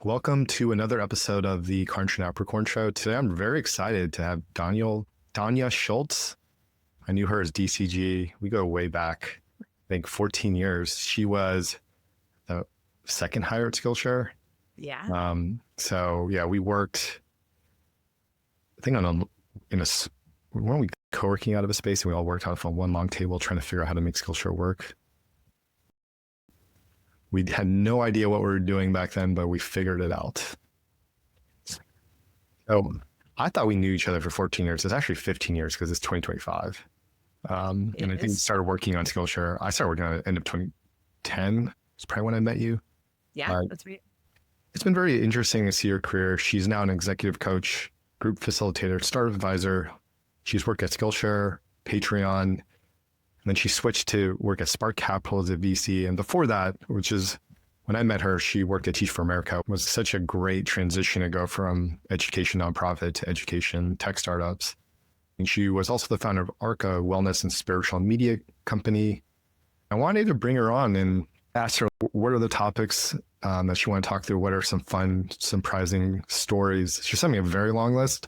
Welcome to another episode of the Carnage and Capricorn Show. Today, I'm very excited to have Danya Shults. I knew her as DCG. We go way back, I think 14 years. She was the second hire at Skillshare. Yeah. We worked, I think weren't we co-working out of a space, and we all worked out on one long table trying to figure out how to make Skillshare work. We had no idea what we were doing back then, but we figured it out. So I thought we knew each other for 14 years. It's actually 15 years because it's 2025. And I think we started working on Skillshare. I started working on it at the end of 2010. It's probably when I met you. Yeah, that's right. It's been very interesting to see her career. She's now an executive coach, group facilitator, startup advisor. She's worked at Skillshare, Patreon, and then she switched to work at Spark Capital as a VC. And before that, which is when I met her, she worked at Teach for America. It was such a great transition to go from education nonprofit to education tech startups. And she was also the founder of ARCA Wellness and Spiritual Media Company. I wanted to bring her on and ask her what are the topics that she want to talk through. What are some fun, surprising stories? She sent me a very long list.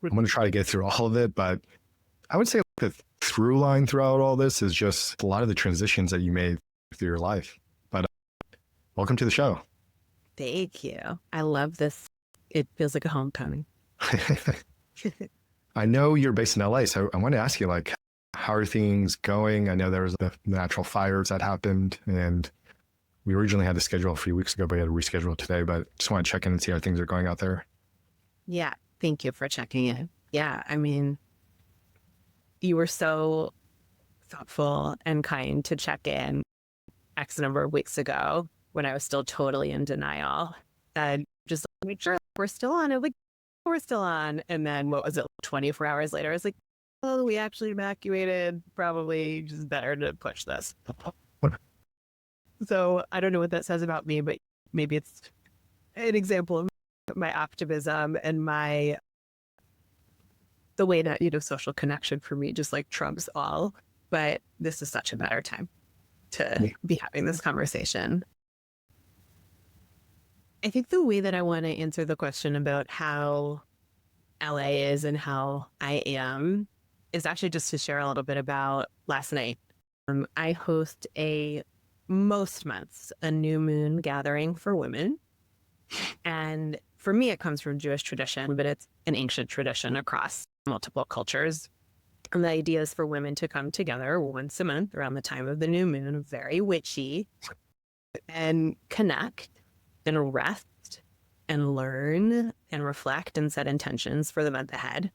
I'm going to try to get through all of it, but I would say the through line throughout all this is just a lot of the transitions that you made through your life. But welcome to the show. Thank you. I love this. It feels like a homecoming. I know you're based in LA, so I want to ask you, how are things going? I know there was the natural fires that happened, and we originally had to schedule a few weeks ago, but we had to reschedule today. But just want to check in and see how things are going out there. Yeah. Thank you for checking in. Yeah. I mean, you were so thoughtful and kind to check in X number of weeks ago when I was still totally in denial, and just make sure we're still on. It, we're still on. And then what was it? 24 hours later, I was like, oh, we actually evacuated. Probably just better to push this. So I don't know what that says about me, but maybe it's an example of my optimism and the way that, social connection for me just trumps all. But this is such a better time to be having this conversation. I think the way that I want to answer the question about how LA is and how I am is actually just to share a little bit about last night. I host most months a new moon gathering for women. And for me, it comes from Jewish tradition, but it's an ancient tradition across multiple cultures. And the idea is for women to come together once a month around the time of the new moon, very witchy, and connect and rest and learn and reflect and set intentions for the month ahead.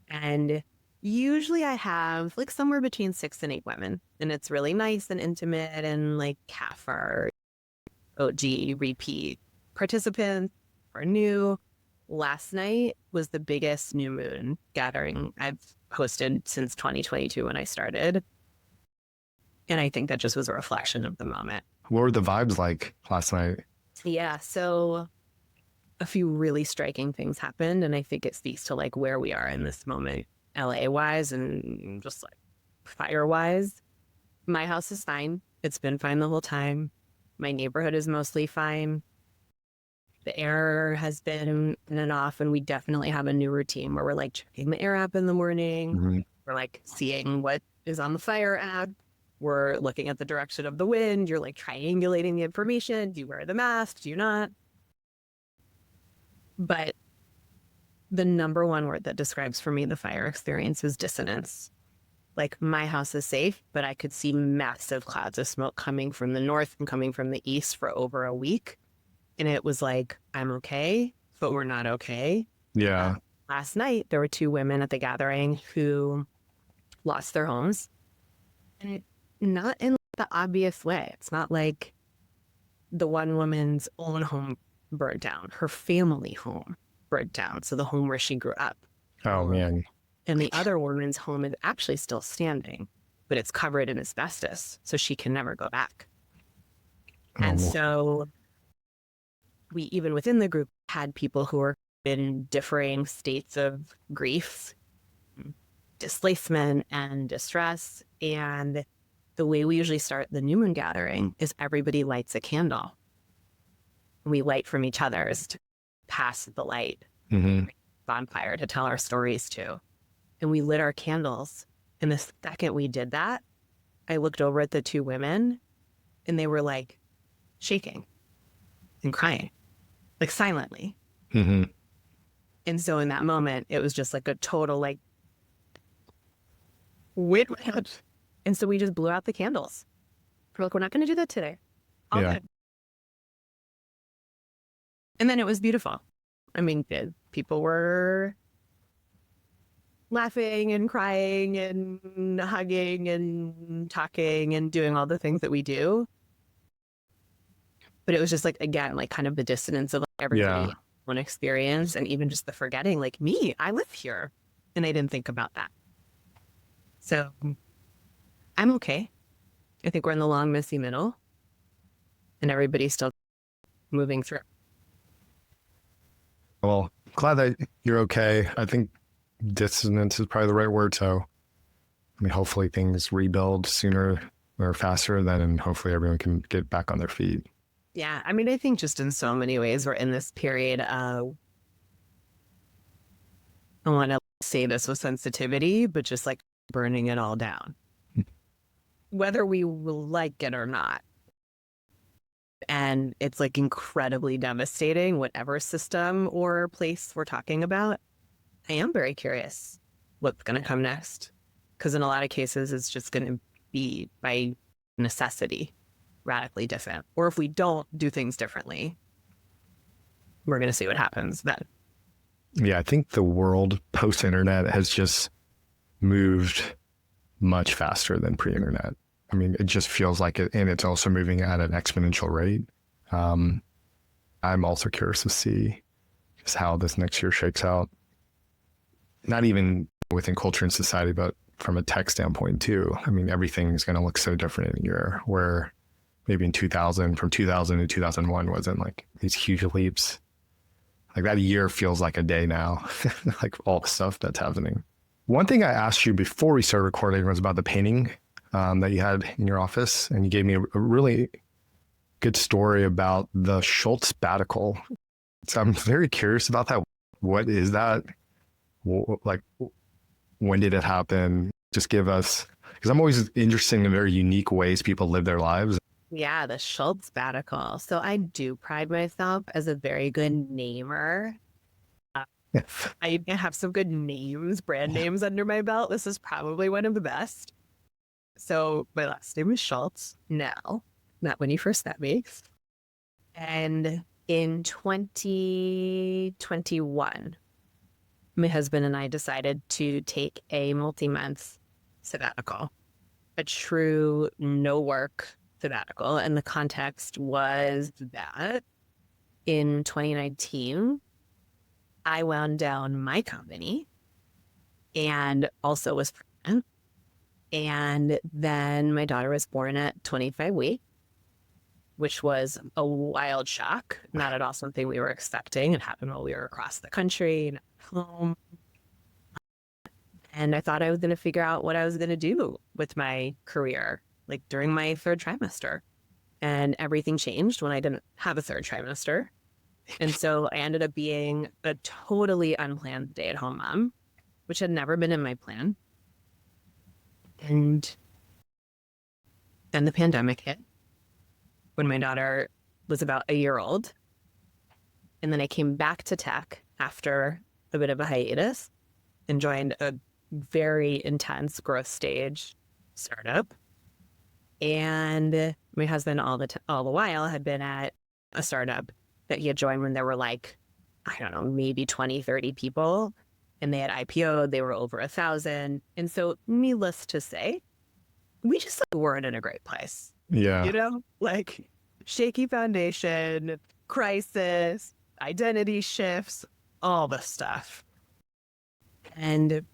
And usually I have somewhere between 6 and 8 women, and it's really nice and intimate, and half are OG repeat participants or new. Last night was the biggest new moon gathering I've hosted since 2022 when I started. And I think that just was a reflection of the moment. What were the vibes like last night? Yeah, so a few really striking things happened, and I think it speaks to where we are in this moment, LA-wise and just fire-wise. My house is fine. It's been fine the whole time. My neighborhood is mostly fine. The air has been in and off, and we definitely have a new routine where we're checking the air app in the morning. Mm-hmm. We're seeing what is on the fire app. We're looking at the direction of the wind. You're triangulating the information. Do you wear the mask? Do you not? But the number one word that describes for me the fire experience is dissonance. My house is safe, but I could see massive clouds of smoke coming from the north and coming from the east for over a week. And it was I'm okay, but we're not okay. Yeah. Last night, there were 2 women at the gathering who lost their homes. And not in the obvious way. It's not the one woman's own home burned down. Her family home burned down. So the home where she grew up. Oh, man. And the other woman's home is actually still standing, but it's covered in asbestos. So she can never go back. And so we, even within the group, had people who were in differing states of grief, displacement, and distress. And the way we usually start the new moon gathering is everybody lights a candle. We light from each other's to pass the light, Mm-hmm. bonfire to tell our stories to. And we lit our candles. And the second we did that, I looked over at the two women and they were like shaking and crying, like silently. Mm-hmm. And so in that moment, it was just like a total like, wait, what? And so we just blew out the candles. We're like, we're not going to do that today. All Yeah. good. And then it was beautiful. I mean, people were laughing and crying and hugging and talking and doing all the things that we do. But it was just like, again, like kind of the dissonance of like everybody one experience, and even just the forgetting, like me, I live here. And I didn't think about that. So I'm okay. I think we're in the long, messy middle. And everybody's still moving through. Well, glad that you're okay. I think dissonance is probably the right word. So, I mean, hopefully things rebuild sooner or faster than, and hopefully everyone can get back on their feet. Yeah. I mean, I think just in so many ways, we're in this period of, I want to say this with sensitivity, but just like burning it all down, whether we will like it or not. And it's like incredibly devastating, whatever system or place we're talking about. I am very curious what's going to come next. Because in a lot of cases, it's just going to be by necessity radically different. Or if we don't do things differently, we're going to see what happens then. Yeah, I think the world post-internet has just moved much faster than pre-internet. I mean, it just feels like it, and it's also moving at an exponential rate. I'm also curious to see just how this next year shakes out. Not even within culture and society, but from a tech standpoint too. I mean, everything is going to look so different in a year, where maybe in 2000, from 2000 to 2001 wasn't like these huge leaps. Like that year feels like a day now, like all the stuff that's happening. One thing I asked you before we started recording was about the painting that you had in your office, and you gave me a really good story about the Shults Sabbatical. So I'm very curious about that. What is that? Like, when did it happen? Just give us, because I'm always interested in very unique ways people live their lives. Yeah, the Schultz Sabbatical. So I do pride myself as a very good namer. I have some good names, brand names under my belt. This is probably one of the best. So my last name is Schultz now, not when you first met me. And in 2021, my husband and I decided to take a multi-month sabbatical, a true no work sabbatical. And the context was that in 2019, I wound down my company and also was pregnant. And then my daughter was born at 25 weeks, which was a wild shock. Not at all something we were expecting. It happened while we were across the country and home. And I thought I was going to figure out what I was going to do with my career, like during my third trimester. And everything changed when I didn't have a third trimester. And so I ended up being a totally unplanned stay-at-home mom, which had never been in my plan. And then the pandemic hit when my daughter was about a year old. And then I came back to tech after a bit of a hiatus and joined a very intense growth stage startup. And my husband all the while had been at a startup that he had joined when there were like, I don't know, maybe 20, 30 people. And they had IPO'd, they were over 1,000. And so needless to say, we just weren't in a great place. Yeah. You know, like shaky foundation, crisis, identity shifts, all the stuff. And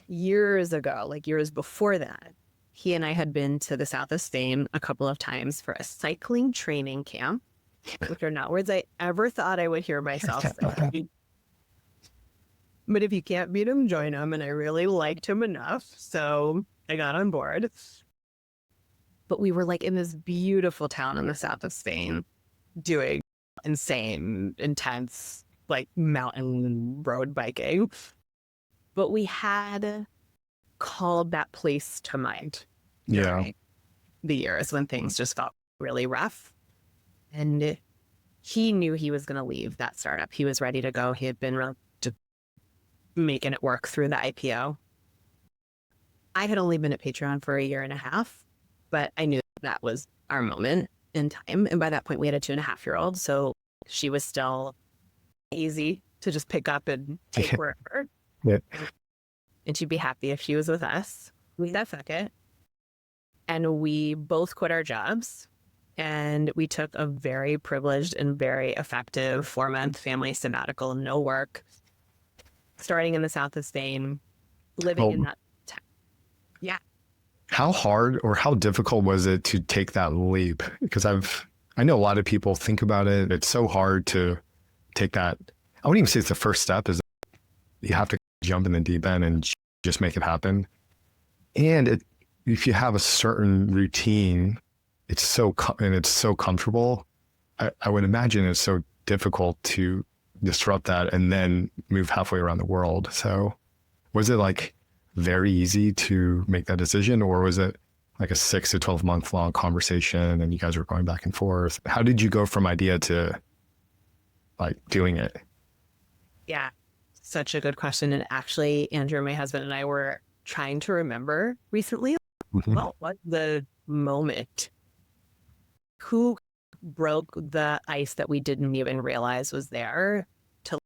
years ago, like years before that, he and I had been to the south of Spain a couple of times for a cycling training camp, which are not words I ever thought I would hear myself say. But if you can't beat him, join him. And I really liked him enough, so I got on board. But we were like in this beautiful town in the south of Spain doing insane, intense, like mountain road biking. But we had called that place to mind Yeah. during the years when things just felt really rough. And he knew he was going to leave that startup. He was ready to go. He had been to making it work through the IPO. I had only been at Patreon for a year and a half, but I knew that was our moment in time. And by that point, we had a 2.5-year-old. So she was still easy to just pick up and take wherever. Yeah. And she'd be happy if she was with us. We said, fuck it. And we both quit our jobs. And we took a very privileged and very effective 4-month family sabbatical, no work, starting in the south of Spain, living in that town. Yeah. How hard or how difficult was it to take that leap? Because I know a lot of people think about it. It's so hard to take that. I wouldn't even say it's the first step, is you have to jump in the deep end and just make it happen. And if you have a certain routine, it's so comfortable. I would imagine it's so difficult to disrupt that and then move halfway around the world. So was it like very easy to make that decision, or was it like a 6 to 12 month long conversation and you guys were going back and forth? How did you go from idea to like doing it? Yeah, such a good question. And actually, Andrew, my husband, and I were trying to remember recently, what was the moment? Who broke the ice that we didn't even realize was there to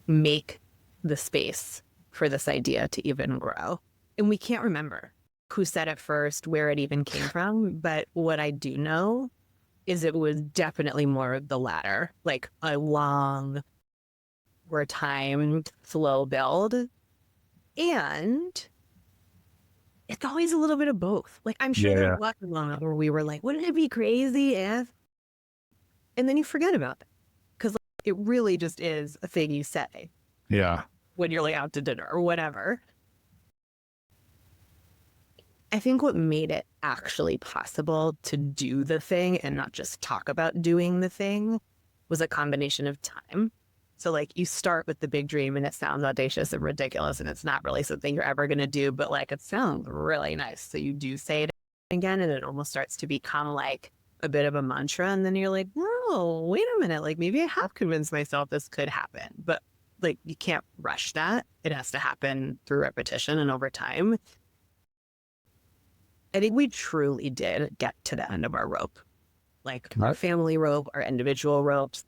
make the space for this idea to even grow? And we can't remember who said it first, where it even came from. But what I do know is it was definitely more of the latter, like a long, or timed, slow build. And it's always a little bit of both. Like, I'm sure there was a moment where we were like, wouldn't it be crazy if? And then you forget about that. Because it really just is a thing you say. Yeah. When you're like out to dinner or whatever. I think what made it actually possible to do the thing and not just talk about doing the thing was a combination of time. So like you start with the big dream and it sounds audacious and ridiculous and it's not really something you're ever going to do, but like it sounds really nice. So you do say it again and it almost starts to become like a bit of a mantra. And then you're like, whoa, wait a minute. Like maybe I have convinced myself this could happen, but like you can't rush that. It has to happen through repetition and over time. I think we truly did get to the end of our rope, like our family rope, our individual ropes.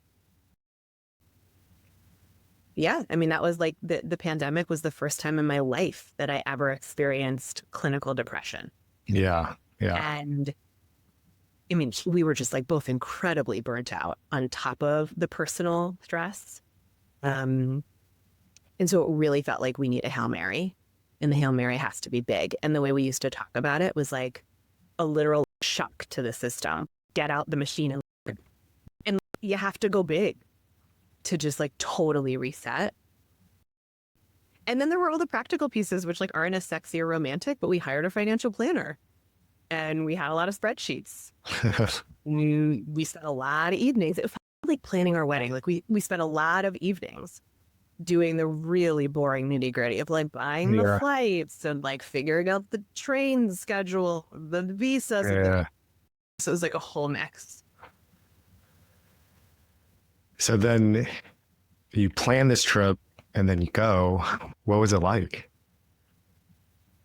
Yeah, I mean, that was like the pandemic was the first time in my life that I ever experienced clinical depression. Yeah. Yeah. And I mean, we were just like both incredibly burnt out on top of the personal stress. And so it really felt like we need a Hail Mary, and the Hail Mary has to be big. And the way we used to talk about it was like a literal shock to the system. Get out the machine and you have to go big to just like totally reset. And then there were all the practical pieces, which like aren't as sexy or romantic, but we hired a financial planner and we had a lot of spreadsheets. we spent a lot of evenings. It felt like planning our wedding. Like we spent a lot of evenings doing the really boring nitty gritty of like buying the flights and like figuring out the train schedule, the visas. So it was like a whole mix. So then you plan this trip and then you go. What was it like?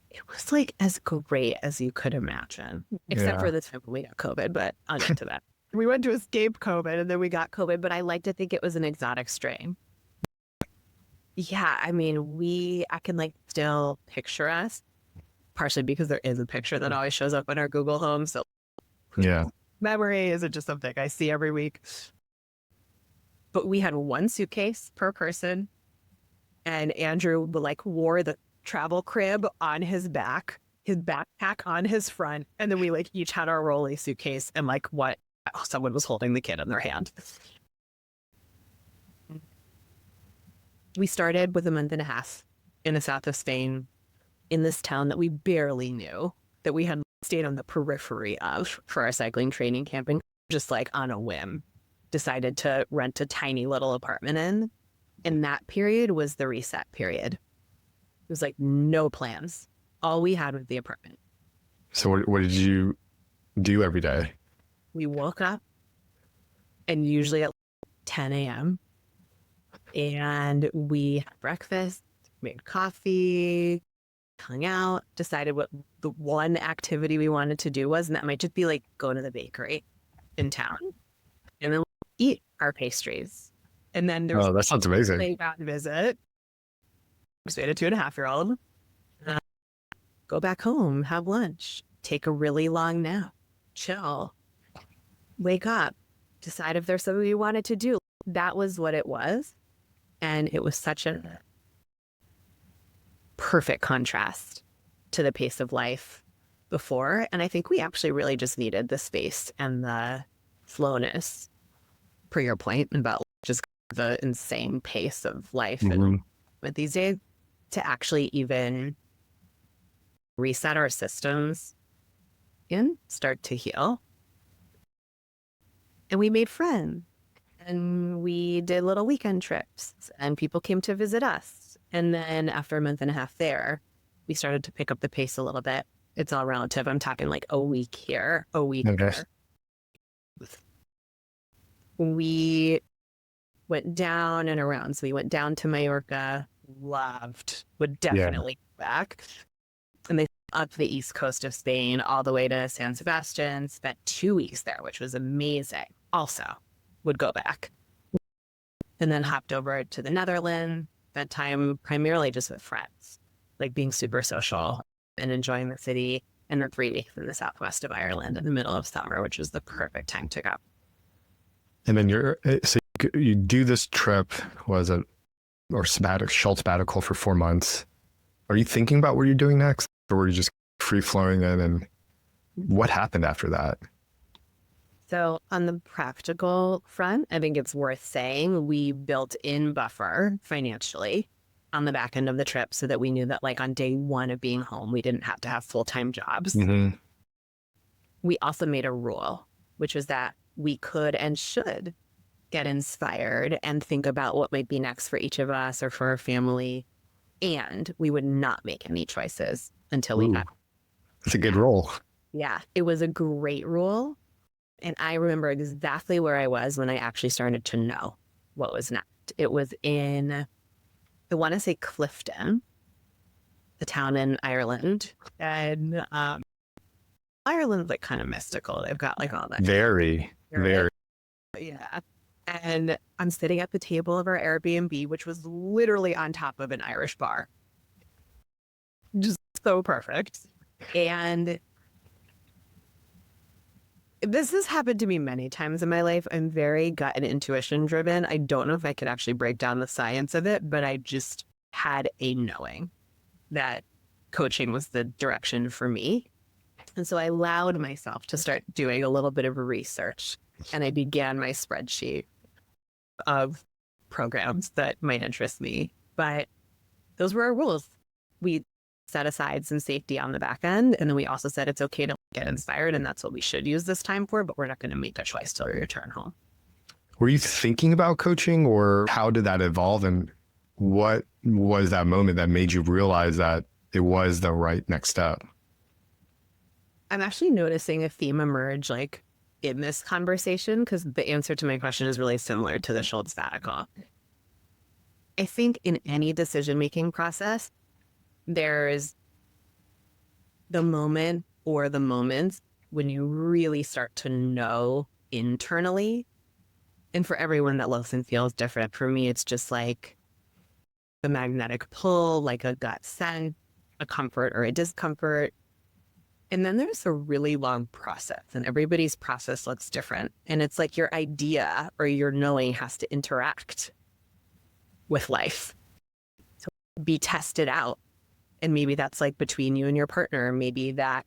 It was like as great as you could imagine, except for the time when we got COVID, but I'll get to that. We went to escape COVID and then we got COVID, but I like to think it was an exotic strain. Yeah, I mean, I can like still picture us, partially because there is a picture that always shows up on our Google Home. So memory isn't just something I see every week. But we had one suitcase per person, and Andrew like wore the travel crib on his back, his backpack on his front, and then we like each had our rolly suitcase and like someone was holding the kid in their hand. We started with a month and a half in the south of Spain, in this town that we barely knew, that we had stayed on the periphery of for our cycling training camping. just like on a whim, decided to rent a tiny little apartment in. And that period was the reset period. It was like no plans. All we had was the apartment. So what did you do every day? We woke up and usually at 10 a.m. and we had breakfast, made coffee, hung out, decided what the one activity we wanted to do was, and that might just be like go to the bakery in town and then eat our pastries. And then there's That sounds amazing. playground visit. We had a 2.5-year-old. Go back home, have lunch, take a really long nap, chill, wake up, decide if there's something you wanted to do. That was what it was. And it was such a perfect contrast to the pace of life before. And I think we actually really just needed the space and the slowness, per your point, about just the insane pace of life and with these days, to actually even reset our systems and start to heal. And we made friends and we did little weekend trips and people came to visit us. And then after a month and a half there, we started to pick up the pace a little bit. It's all relative. I'm talking like a week here, a week there. We went down and around. So we went down to Mallorca, loved, would definitely go back. And they up the east coast of Spain all the way to San Sebastian, spent 2 weeks there, which was amazing. Also would go back. And then hopped over to the Netherlands, spent time primarily just with friends, like being super social and enjoying the city. And then 3 weeks in the southwest of Ireland in the middle of summer, which was the perfect time to go. And then you do this trip, Shults Sabbatical for 4 months. Are you thinking about what you're doing next? Or were you just free flowing in, and what happened after that? So on the practical front, I think it's worth saying we built in buffer financially on the back end of the trip so that we knew that like on day one of being home, we didn't have to have full-time jobs. Mm-hmm. We also made a rule, which was that we could and should get inspired and think about what might be next for each of us or for our family. And we would not make any choices until we got. It's a good rule. Yeah, it was a great rule. And I remember exactly where I was when I actually started to know what was next. It was in, I want to say Clifton, the town in Ireland. And Ireland's like kind of mystical. They've got like all that. Very. Yeah. And I'm sitting at the table of our Airbnb, which was literally on top of an Irish bar. Just so perfect. And this has happened to me many times in my life. I'm very gut and intuition driven. I don't know if I could actually break down the science of it, but I just had a knowing that coaching was the direction for me. And so I allowed myself to start doing a little bit of research, and I began my spreadsheet of programs that might interest me. But those were our rules. We set aside some safety on the back end, and then we also said it's okay to get inspired, and that's what we should use this time for, but we're not going to make a choice till we return home. Were you thinking about coaching, or how did that evolve, and what was that moment that made you realize that it was the right next step? I'm actually noticing a theme emerge like in this conversation, because the answer to my question is really similar to the Shults Sabbatical. I think in any decision-making process, there's the moment or the moments when you really start to know internally. And for everyone that looks and feels different. For me, it's just like the magnetic pull, like a gut sense, a comfort or a discomfort. And then there's a really long process, and everybody's process looks different. And it's like your idea or your knowing has to interact with life. So be tested out. And maybe that's like between you and your partner. Maybe that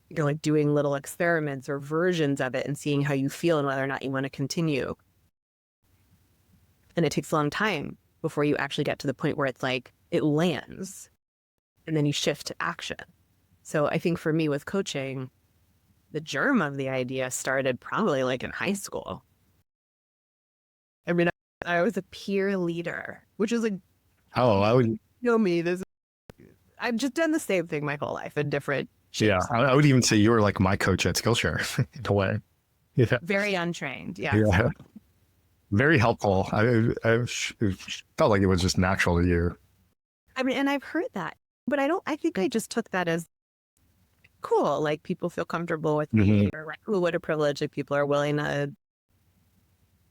you're like doing little experiments or versions of it and seeing how you feel and whether or not you want to continue. And it takes a long time before you actually get to the point where it's like it lands and then you shift to action. So I think for me with coaching, the germ of the idea started probably like in high school. I mean, I was a peer leader, which is like, Oh, I would, me, I've just done the same thing my whole life in different yeah, shapes. I would even say you were like my coach at Skillshare in a way. Yeah. Very untrained. Yes. Yeah. Very helpful. I felt like it was just natural to you. I mean, and I've heard that, but I think I just took that as cool. Like people feel comfortable with me, or like, ooh, what a privilege if people are willing to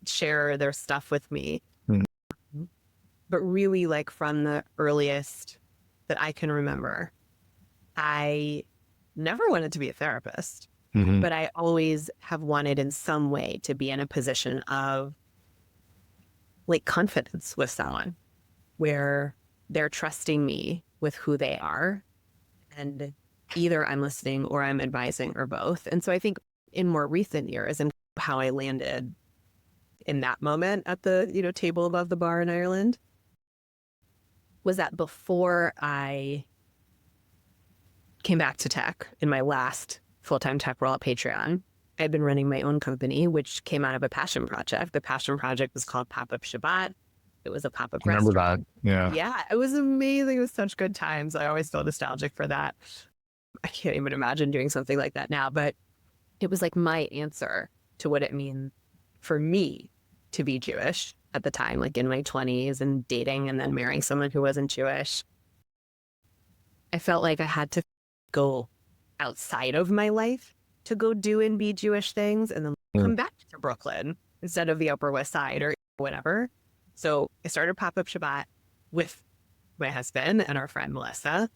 share their stuff with me. Mhm. But really, like from the earliest that I can remember, I never wanted to be a therapist, but I always have wanted in some way to be in a position of like confidence with someone where they're trusting me with who they are. And either I'm listening or I'm advising or both. And so I think in more recent years and how I landed in that moment at the, table above the bar in Ireland was that before I came back to tech in my last full-time tech role at Patreon, I had been running my own company, which came out of a passion project. The passion project was called Pop-Up Shabbat. It was a pop-up Remember restaurant. that? Yeah. Yeah, it was amazing. It was such good times. I always feel nostalgic for that. I can't even imagine doing something like that now, but it was like my answer to what it means for me to be Jewish at the time, like in my 20s and dating and then marrying someone who wasn't Jewish. I felt like I had to go outside of my life to go do and be Jewish things and then come back to Brooklyn instead of the Upper West Side or whatever. So I started Pop-Up Shabbat with my husband and our friend Melissa.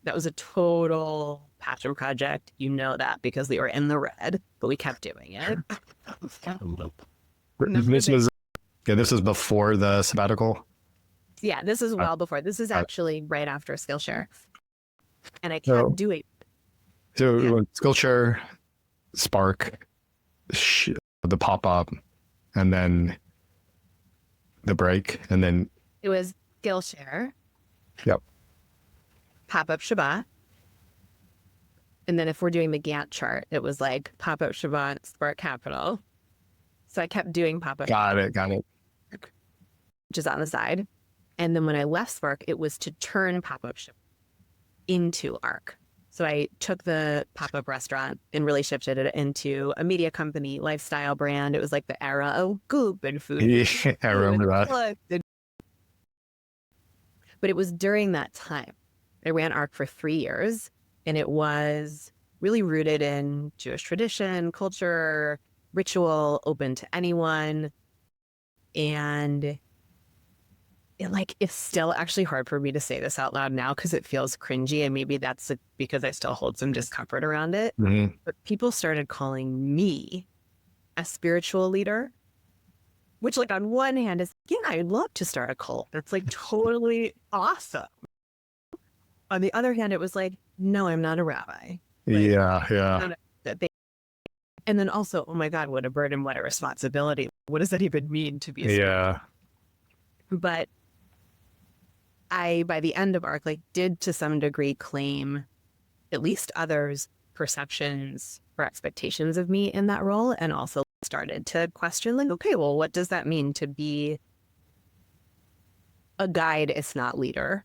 That was a total passion project. You know that because we were in the red, but we kept doing it. This was before the sabbatical. Yeah, this is well before. This is actually right after Skillshare. And I kept doing. So Skillshare, Spark, the pop-up, and then the break, and then it was Skillshare. Yep. Pop-Up Shabbat. And then if we're doing the Gantt chart, it was like Pop-Up Shabbat, Spark Capital. So I kept doing Pop-Up. Got it. Which is on the side. And then when I left Spark, it was to turn Pop-Up Shabbat into ARC. So I took the pop-up restaurant and really shifted it into a media company, lifestyle brand. It was like the era of Goop and food. Yeah, I remember that. But it was during that time. I ran ARC for 3 years, and it was really rooted in Jewish tradition, culture, ritual, open to anyone. And it's still actually hard for me to say this out loud now because it feels cringy, and maybe that's because I still hold some discomfort around it. Mm-hmm. But people started calling me a spiritual leader, which like on one hand is, yeah, I'd love to start a cult. It's like totally awesome. On the other hand, it was like, no, I'm not a rabbi. Yeah. And then also, oh my God, what a burden, what a responsibility. What does that even mean to be a spiritual? But I, by the end of ARC, did to some degree claim at least others' perceptions or expectations of me in that role, and also started to question, okay, well, what does that mean to be a guide, if not leader,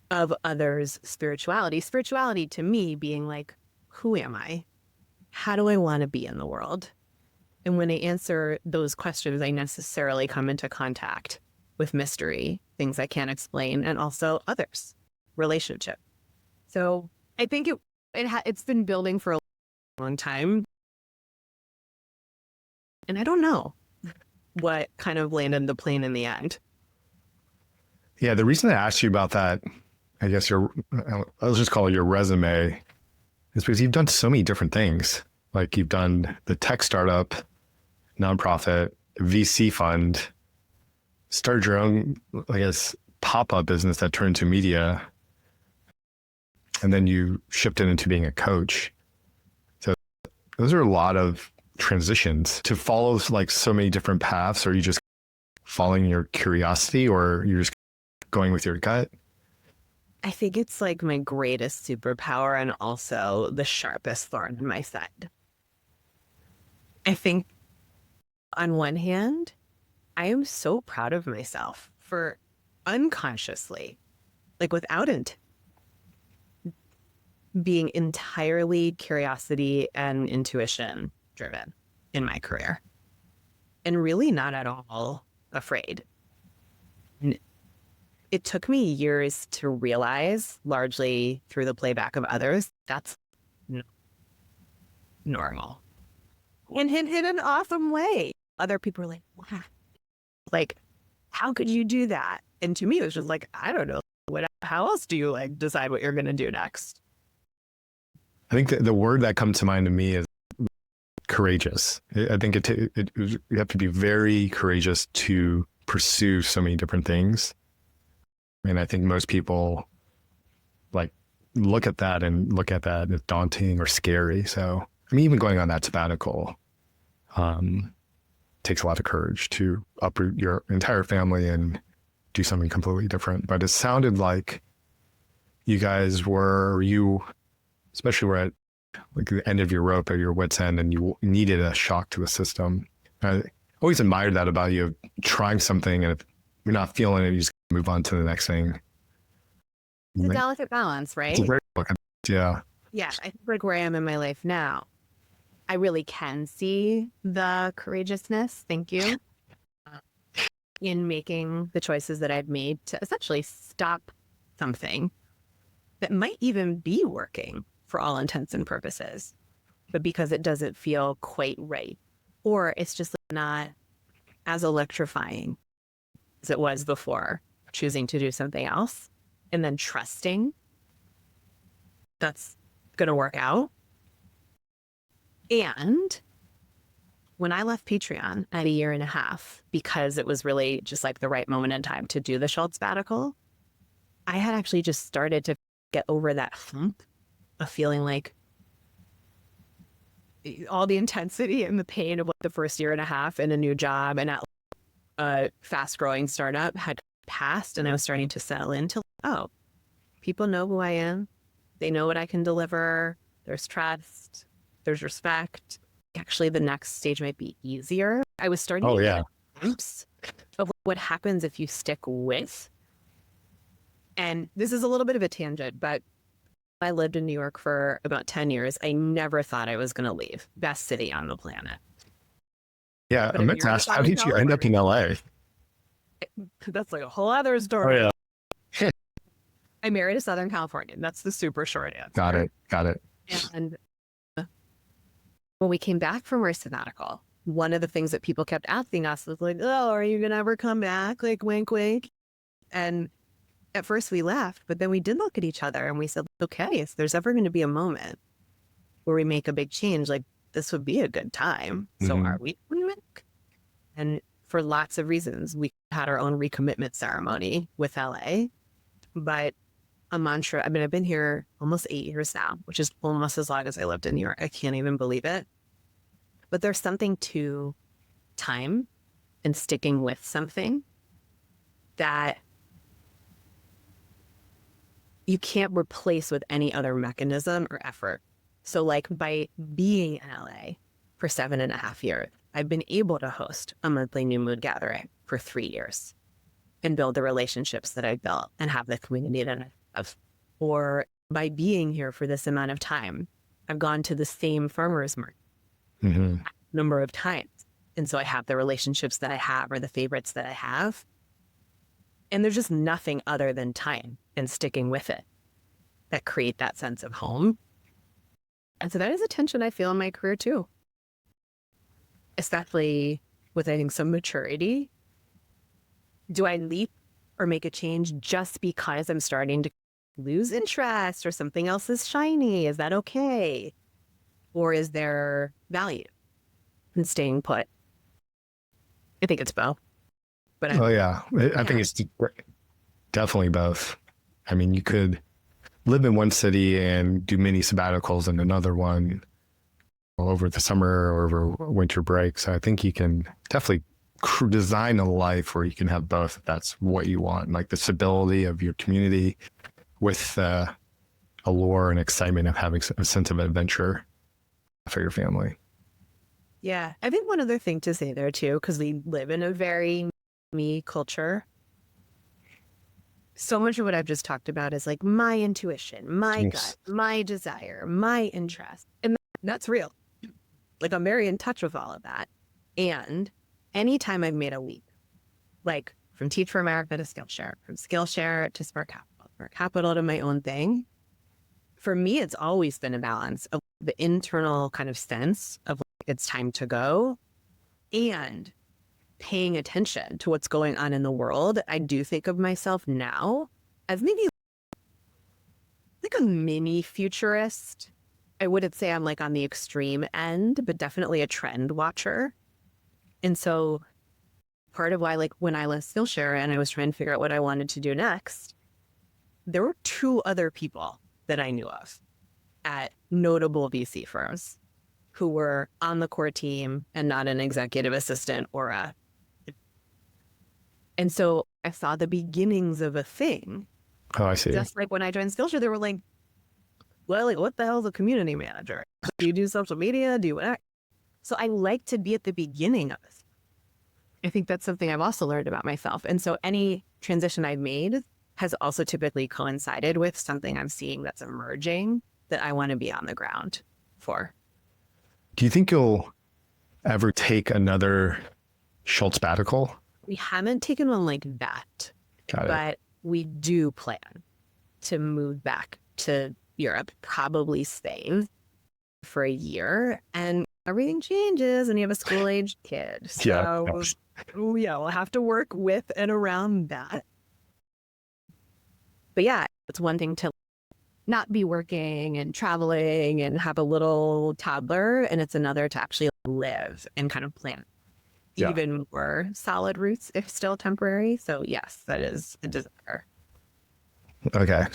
of others' spirituality? Spirituality to me being like, who am I? How do I want to be in the world? And when I answer those questions, I necessarily come into contact with mystery, things I can't explain, and also others, relationship. So I think it's been building for a long time. And I don't know what kind of landed the plane in the end. Yeah, the reason I asked you about that, I guess I'll just call it your resume, is because you've done so many different things. Like you've done the tech startup, nonprofit, VC fund, started your own, I guess, pop-up business that turned to media, and then you shifted into being a coach. So those are a lot of transitions to follow, like so many different paths. Or you just following your curiosity, or you're just going with your gut? I think it's like my greatest superpower and also the sharpest thorn in my side. I think on one hand, I am so proud of myself for unconsciously, like without it, being entirely curiosity and intuition driven in my career and really not at all afraid. It took me years to realize, largely through the playback of others, that's normal. And in an awesome way. Other people were like, wow, like, how could you do that? And to me, it was just like, I don't know. How else do you like decide what you're going to do next? I think the word that comes to mind to me is courageous. I think you have to be very courageous to pursue so many different things. And I think most people like look at that as daunting or scary. So, I mean, even going on that sabbatical takes a lot of courage to uproot your entire family and do something completely different. But it sounded like you guys especially were at like the end of your rope at your wit's end and you needed a shock to the system. I always admired that about you, trying something, and if you're not feeling it, you just move on to the next thing. It's a delicate balance, right? Yeah. Yeah, I think like where I am in my life now, I really can see the courageousness, thank you, in making the choices that I've made to essentially stop something that might even be working for all intents and purposes, but because it doesn't feel quite right, or it's just not as electrifying as it was before, choosing to do something else and then trusting that's going to work out. And when I left Patreon at 1.5 years, because it was really just like the right moment in time to do the Shults sabbatical, I had actually just started to get over that hump of feeling like all the intensity and the pain of what the first 1.5 years in a new job and at a fast growing startup had passed. And I was starting to settle into, oh, people know who I am. They know what I can deliver. There's trust. There's respect. Actually, the next stage might be easier. I was starting to get a glimpse of what happens if you stick with. And this is a little bit of a tangent, but I lived in New York for about 10 years. I never thought I was going to leave. Best city on the planet. Yeah, I meant to ask, how did you end up in LA? That's like a whole other story. Oh, yeah. I married a Southern Californian. That's the super short answer. Got it. And when we came back from our sabbatical, one of the things that people kept asking us was like, oh, are you going to ever come back? Like, wink, wink. And at first we laughed, but then we did look at each other and we said, okay, if there's ever going to be a moment where we make a big change, like this would be a good time. So are we doing it? And for lots of reasons, we had our own recommitment ceremony with LA, but a mantra. I mean, I've been here almost 8 years now, which is almost as long as I lived in New York. I can't even believe it. But there's something to time and sticking with something that you can't replace with any other mechanism or effort. So like by being in LA for 7.5 years, I've been able to host a monthly new mood gathering for 3 years and build the relationships that I've built and have the community that I have. Or by being here for this amount of time, I've gone to the same farmers market a number of times. And so I have the relationships that I have or the favorites that I have. And there's just nothing other than time and sticking with it that create that sense of home. And so that is a tension I feel in my career too. Especially with, I think, some maturity. Do I leap or make a change just because I'm starting to lose interest or something else is shiny? Is that okay? Or is there value in staying put? I think it's both. But I think it's definitely both. I mean, you could live in one city and do mini sabbaticals in another one over the summer or over winter break. So I think you can definitely design a life where you can have both if that's what you want, like the stability of your community with allure and excitement of having a sense of adventure for your family. Yeah. I think one other thing to say there too, because we live in a very me culture. So much of what I've just talked about is like my intuition, my gut, my desire, my interest. And that's real. Like I'm very in touch with all of that. And anytime I've made a leap, like from Teach for America to Skillshare, from Skillshare to Smart Capital to my own thing, for me, it's always been a balance of the internal kind of sense of like, it's time to go and paying attention to what's going on in the world. I do think of myself now as maybe like a mini futurist. I wouldn't say I'm like on the extreme end, but definitely a trend watcher. And so part of why, like when I left Skillshare and I was trying to figure out what I wanted to do next, there were two other people that I knew of at notable VC firms who were on the core team and not an executive assistant or a. And so I saw the beginnings of a thing. Oh, I see. Just like when I joined Skillshare, they were like, well, like, what the hell is a community manager? Do you do social media? Do you what? So I like to be at the beginning of it. I think that's something I've also learned about myself. And so any transition I've made has also typically coincided with something I'm seeing that's emerging that I want to be on the ground for. Do you think you'll ever take another Shults Sabbatical? We haven't taken one like that, but we do plan to move back to Europe, probably Spain for a year, and everything changes and you have a school-aged kid. So yeah, we'll have to work with and around that. But yeah, it's one thing to not be working and traveling and have a little toddler, and it's another to actually live and kind of plan even more solid roots, if still temporary. So yes, that is a desire. Okay.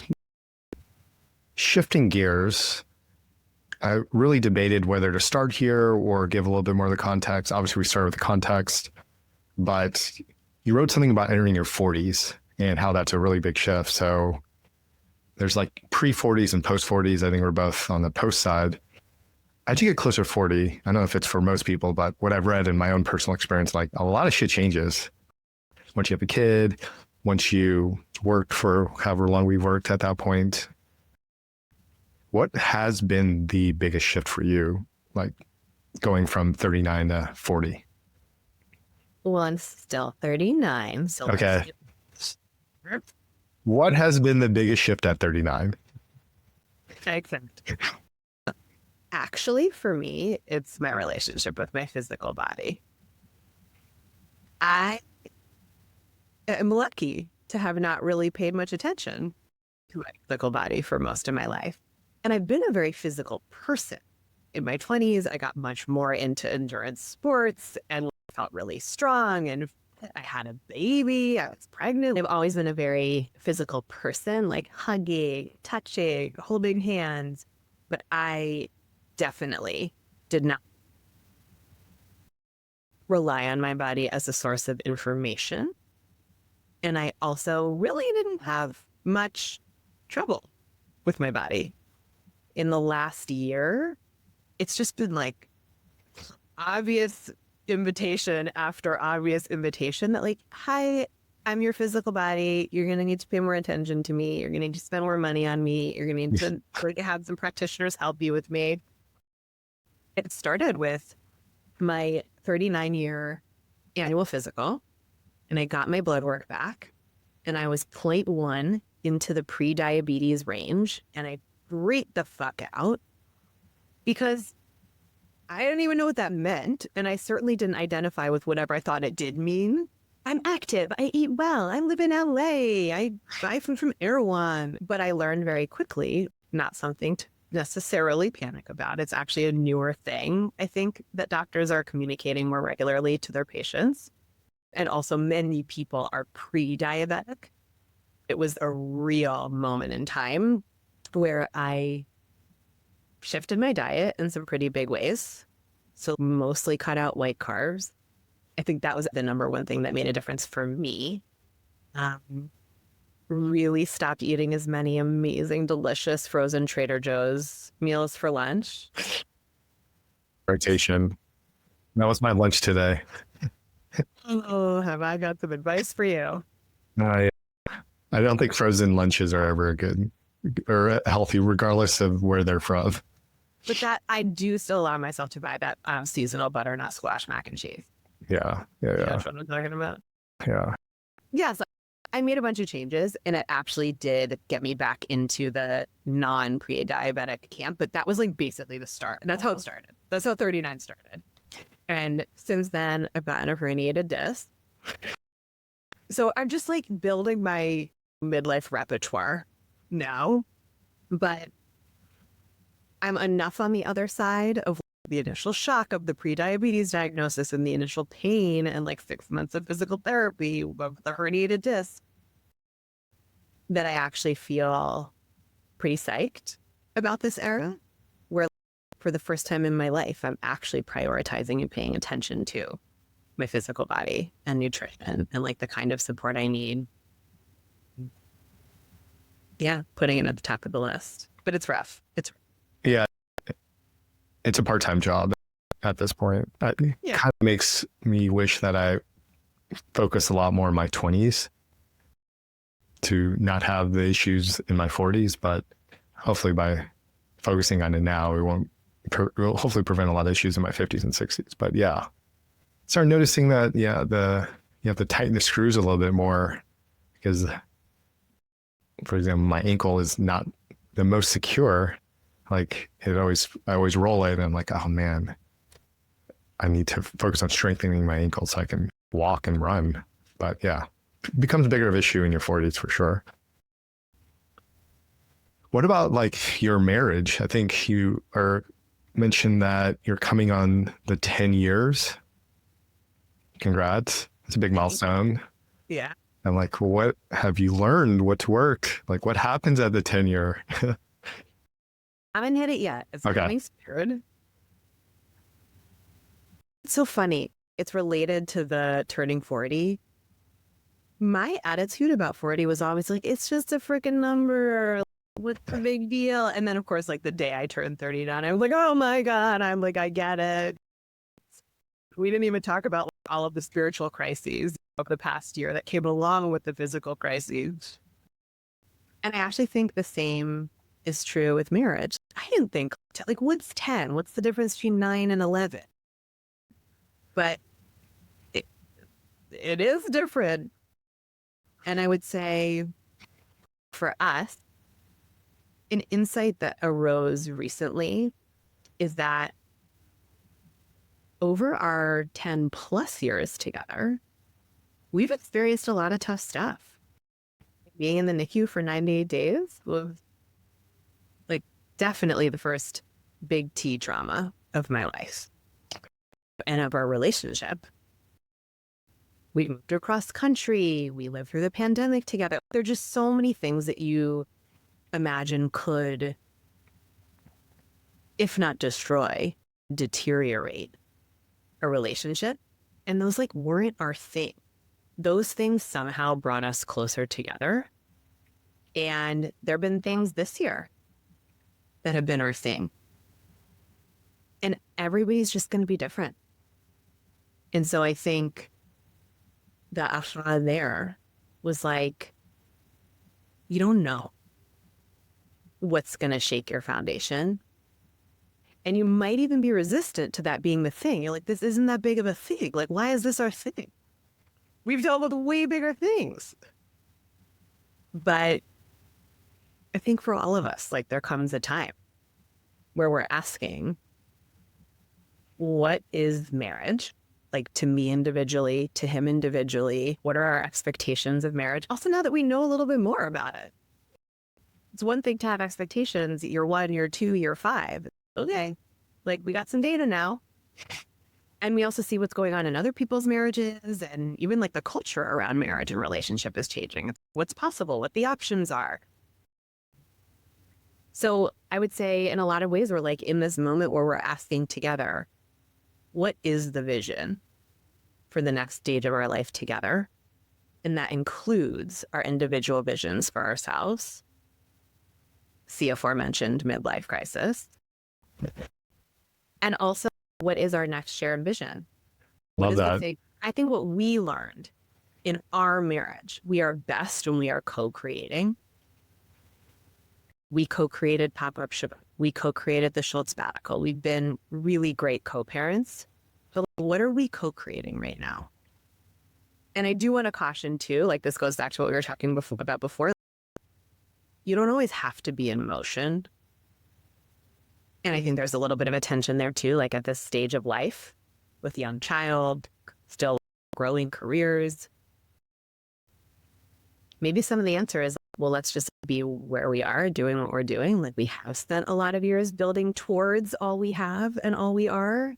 Shifting gears, I really debated whether to start here or give a little bit more of the context. Obviously, we started with the context, but you wrote something about entering your 40s and how that's a really big shift. So there's like pre-40s and post-40s. I think we're both on the post side. As you get closer to 40, I don't know if it's for most people, but what I've read in my own personal experience, like a lot of shit changes. Once you have a kid, once you work for however long we've worked at that point. What has been the biggest shift for you, like going from 39 to 40? Well, I'm still 39. So okay. What has been the biggest shift at 39? Excellent. Actually, for me, it's my relationship with my physical body. I am lucky to have not really paid much attention to my physical body for most of my life. And I've been a very physical person. In my 20s, I got much more into endurance sports and felt really strong. And I had a baby. I was pregnant. I've always been a very physical person, like hugging, touching, holding hands. But I definitely did not rely on my body as a source of information. And I also really didn't have much trouble with my body. In the last year, it's just been like obvious invitation after obvious invitation that like, hi, I'm your physical body. You're going to need to pay more attention to me. You're going to need to spend more money on me. You're going to need to have some practitioners help you with me. It started with my 39-year annual physical, and I got my blood work back, and I was 0.1 into the pre-diabetes range, and I freaked the fuck out because I didn't even know what that meant, and I certainly didn't identify with whatever I thought it did mean. I'm active. I eat well. I live in LA. I buy food from Erewhon. But I learned very quickly, not something to necessarily panic about. It's actually a newer thing, I think, that doctors are communicating more regularly to their patients. And also many people are pre-diabetic. It was a real moment in time where I shifted my diet in some pretty big ways. So mostly cut out white carbs. I think that was the number one thing that made a difference for me. really stopped eating as many amazing, delicious frozen Trader Joe's meals for lunch. Rotation. That was my lunch today. Oh, have I got some advice for you? I I don't think frozen lunches are ever good or healthy, regardless of where they're from. But that I do still allow myself to buy that seasonal butternut squash mac and cheese. Yeah, yeah, yeah, That's what I'm talking about. yeah. Yes, I made a bunch of changes and it actually did get me back into the non-pre-diabetic camp, but that was like basically the start. And that's how it started. That's how 39 started. And since then, I've gotten a herniated disc. So I'm just like building my midlife repertoire now, but I'm enough on the other side of the initial shock of the pre-diabetes diagnosis and the initial pain and like 6 months of physical therapy of the herniated disc that I actually feel pretty psyched about this era where for the first time in my life, I'm actually prioritizing and paying attention to my physical body and nutrition and like the kind of support I need. Yeah, putting it at the top of the list. But it's rough. Yeah, it's a part-time job at this point. It kind of makes me wish that I focus a lot more in my 20s to not have the issues in my 40s, but hopefully by focusing on it now, we'll hopefully prevent a lot of issues in my 50s and 60s. But yeah, start noticing that, you have to tighten the screws a little bit more because, for example, my ankle is not the most secure. Like I always roll it and I'm like, oh man, I need to focus on strengthening my ankle so I can walk and run. But yeah, it becomes a bigger of an issue in your 40s for sure. What about like your marriage? I think you mentioned that you're coming on the 10 years. Congrats. It's a big milestone. Yeah. I'm like, what have you learned? What's worked? Like what happens at the 10-year? I haven't hit it yet. It's coming soon. It's so funny. It's related to the turning 40. My attitude about 40 was always like, it's just a freaking number. What's the big deal? And then, of course, like the day I turned 39, I was like, oh my God, I'm like, I get it. We didn't even talk about like, all of the spiritual crises of the past year that came along with the physical crises. And I actually think the same is true with marriage. I didn't think, like, what's 10? What's the difference between 9 and 11? But it is different. And I would say for us, an insight that arose recently is that over our 10 plus years together, we've experienced a lot of tough stuff. Being in the NICU for 98 days was like definitely the first big T trauma of my life and of our relationship. We moved across country. We lived through the pandemic together. There are just so many things that you imagine could, if not destroy, deteriorate a relationship. And those like weren't our thing. Those things somehow brought us closer together. And there have been things this year that have been our thing. And everybody's just going to be different. And so I think the aha there was like, you don't know what's going to shake your foundation. And you might even be resistant to that being the thing. You're like, this isn't that big of a thing. Like, why is this our thing? We've dealt with way bigger things. But I think for all of us, like there comes a time where we're asking, what is marriage? Like to me individually, to him individually, what are our expectations of marriage? Also, now that we know a little bit more about it. It's one thing to have expectations, year 1, year 2, year 5. Okay, like we got some data now. And we also see what's going on in other people's marriages and even like the culture around marriage and relationship is changing. It's what's possible, what the options are. So I would say in a lot of ways, we're like in this moment where we're asking together, what is the vision for the next stage of our life together? And that includes our individual visions for ourselves, see aforementioned midlife crisis, and also what is our next shared vision? What Love is the that. thing? I think what we learned in our marriage, we are best when we are co-creating. We co-created Pop-Up Sugar. We co-created the Shults Sabbatical. We've been really great co-parents. But what are we co-creating right now? And I do want to caution too, like this goes back to what we were talking about before. You don't always have to be in motion. And I think there's a little bit of a tension there too, like at this stage of life with young child, still growing careers. Maybe some of the answer is, well, let's just be where we are, doing what we're doing. Like we have spent a lot of years building towards all we have and all we are.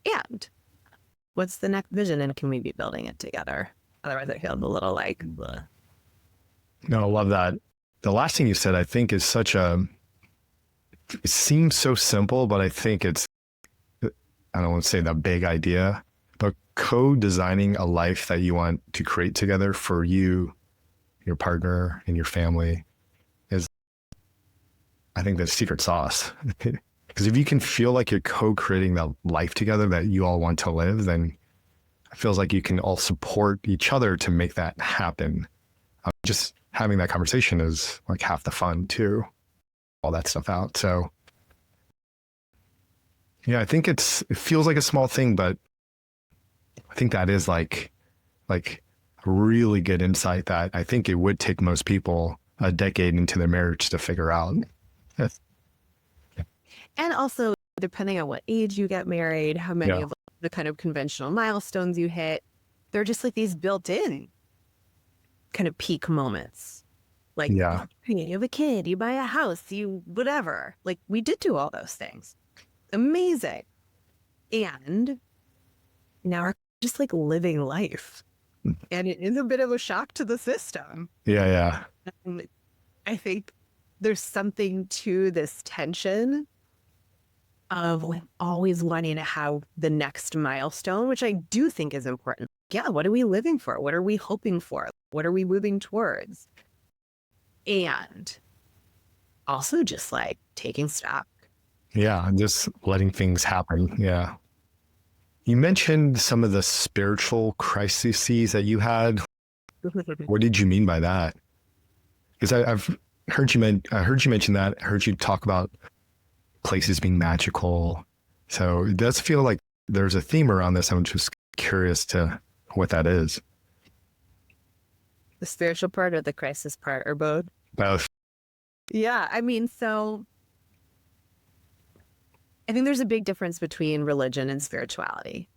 And what's the next vision, and can we be building it together? Otherwise, I feel a little like, bleh. No, I love that. The last thing you said, I think, is it seems so simple, but I think I don't want to say the big idea, but co-designing a life that you want to create together for you, your partner, and your family is, I think, the secret sauce. Because if you can feel like you're co-creating that life together that you all want to live, then it feels like you can all support each other to make that happen. Just having that conversation is like half the fun too, all that stuff out. So yeah, I think it feels like a small thing, but I think that is like really good insight that I think it would take most people a decade into their marriage to figure out. And also, depending on what age you get married, how many of the kind of conventional milestones you hit, they're just like these built-in kind of peak moments. Like, you have a kid, you buy a house, you whatever. Like, we did do all those things. Amazing. And now we're just like living life. And it is a bit of a shock to the system. Yeah. And I think there's something to this tension of always wanting to have the next milestone, which I do think is important. Yeah, what are we living for? What are we hoping for? What are we moving towards? And also just like taking stock. Yeah, just letting things happen. Yeah. You mentioned some of the spiritual crises that you had. What did you mean by that? Because I've heard you mention that. I heard you talk about places being magical. So it does feel like there's a theme around this. I'm just curious to what that is. The spiritual part or the crisis part, or both? Both. Yeah, I mean, so I think there's a big difference between religion and spirituality.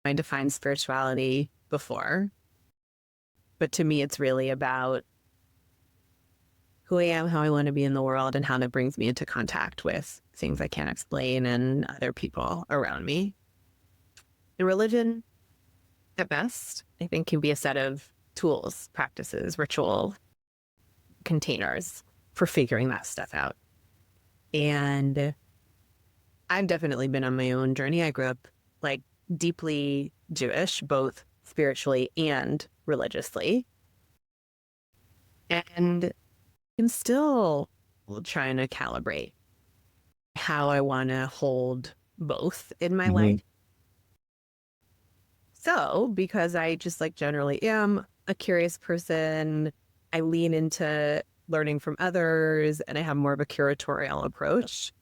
I defined spirituality before, but to me, it's really about who I am, how I want to be in the world, and how that brings me into contact with things I can't explain and other people around me. The religion, at best, I think can be a set of tools, practices, ritual containers for figuring that stuff out. And I've definitely been on my own journey. I grew up like deeply Jewish, both spiritually and religiously. And I'm still trying to calibrate how I want to hold both in my life. So, because I just like generally am a curious person, I lean into learning from others and I have more of a curatorial approach.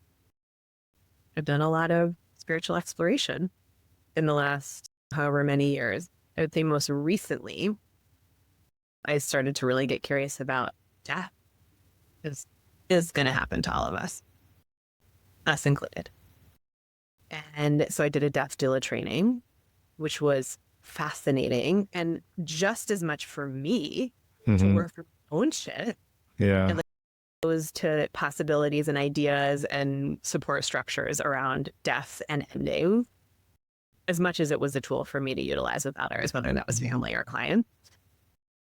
I've done a lot of spiritual exploration in the last however many years. I would say most recently, I started to really get curious about death. Is going to happen to all of us included. And so I did a death doula training, which was fascinating and just as much for me to work through my own shit. Yeah. And exposed to possibilities and ideas and support structures around death and ending, as much as it was a tool for me to utilize with others, whether that was family or client.